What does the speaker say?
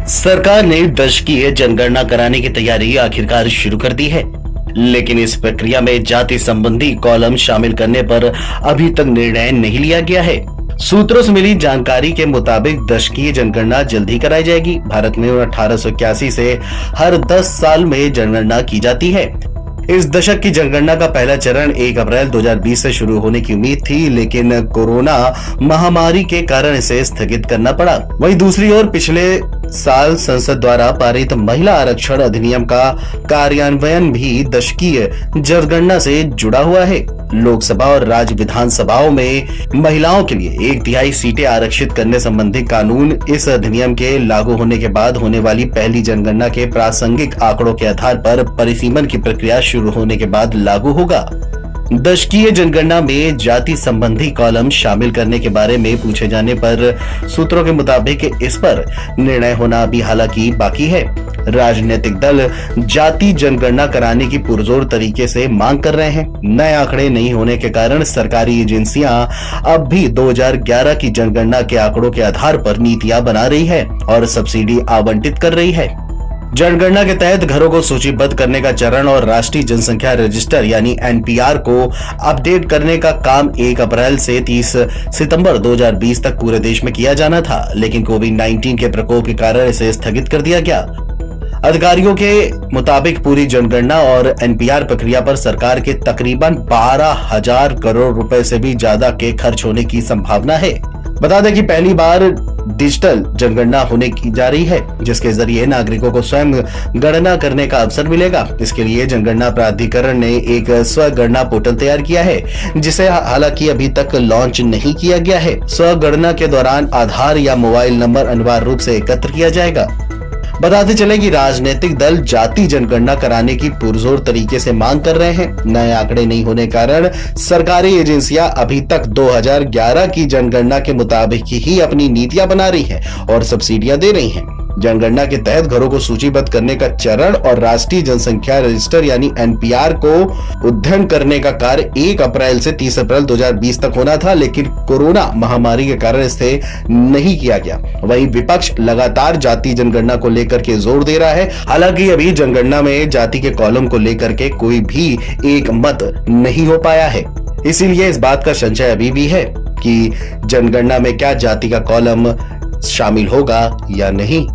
सरकार ने दशकीय जनगणना कराने की तैयारी आखिरकार शुरू कर दी है, लेकिन इस प्रक्रिया में जाति संबंधी कॉलम शामिल करने पर अभी तक निर्णय नहीं लिया गया है। सूत्रों से मिली जानकारी के मुताबिक दशकीय जनगणना जल्द ही कराई जाएगी। भारत में 1881 से हर 10 साल में जनगणना की जाती है। इस दशक की जनगणना का पहला चरण 1 अप्रैल 2020 से शुरू होने की उम्मीद थी, लेकिन कोरोना महामारी के कारण इसे स्थगित करना पड़ा। वहीं दूसरी ओर पिछले साल संसद द्वारा पारित महिला आरक्षण अधिनियम का कार्यान्वयन भी दशकीय जनगणना से जुड़ा हुआ है। लोकसभा और राज्य विधानसभाओं में महिलाओं के लिए 1/3 सीटें आरक्षित करने संबंधी कानून इस अधिनियम के लागू होने के बाद होने वाली पहली जनगणना के प्रासंगिक आंकड़ों के आधार पर परिसीमन की प्रक्रिया शुरू होने के बाद लागू होगा। दशकीय जनगणना में जाति संबंधी कॉलम शामिल करने के बारे में पूछे जाने पर सूत्रों के मुताबिक इस पर निर्णय होना अभी हालांकि बाकी है। राजनीतिक दल जाति जनगणना कराने की पुरजोर तरीके से मांग कर रहे हैं। नए आंकड़े नहीं होने के कारण सरकारी एजेंसियां अब भी 2011 की जनगणना के आंकड़ों के आधार पर नीतियां बना रही है और सब्सिडी आवंटित कर रही है। जनगणना के तहत घरों को सूचीबद्ध करने का चरण और राष्ट्रीय जनसंख्या रजिस्टर यानी एनपीआर को अपडेट करने का काम 1 अप्रैल से 30 सितंबर 2020 तक पूरे देश में किया जाना था, लेकिन कोविड-19 के प्रकोप के कारण इसे स्थगित कर दिया गया। अधिकारियों के मुताबिक पूरी जनगणना और एनपीआर प्रक्रिया पर सरकार के तकरीबन 12,000 करोड़ रुपए से भी ज्यादा के खर्च होने की संभावना है। बता दें कि पहली बार डिजिटल जनगणना होने की जा रही है, जिसके जरिए नागरिकों को स्वयं गणना करने का अवसर मिलेगा। इसके लिए जनगणना प्राधिकरण ने एक स्वगणना पोर्टल तैयार किया है, जिसे हालांकि अभी तक लॉन्च नहीं किया गया है। स्वगणना के दौरान आधार या मोबाइल नंबर अनिवार्य रूप से एकत्र किया जाएगा। बताते चले कि राजनीतिक दल जाति जनगणना कराने की पुरजोर तरीके से मांग कर रहे हैं। नए आंकड़े नहीं होने कारण सरकारी एजेंसियां अभी तक 2011 की जनगणना के मुताबिक ही अपनी नीतियां बना रही हैं और सब्सिडियां दे रही हैं। जनगणना के तहत घरों को सूचीबद्ध करने का चरण और राष्ट्रीय जनसंख्या रजिस्टर यानी एनपीआर को उद्यन करने का कार्य 1 अप्रैल से 30 अप्रैल 2020 तक होना था, लेकिन कोरोना महामारी के कारण इसे नहीं किया गया। वहीं विपक्ष लगातार जाति जनगणना को लेकर के जोर दे रहा है। हालांकि अभी जनगणना में जाति के कॉलम को लेकर के कोई भी एक मत नहीं हो पाया है, इसीलिए इस बात का संशय अभी भी है कि जनगणना में क्या जाति का कॉलम शामिल होगा या नहीं।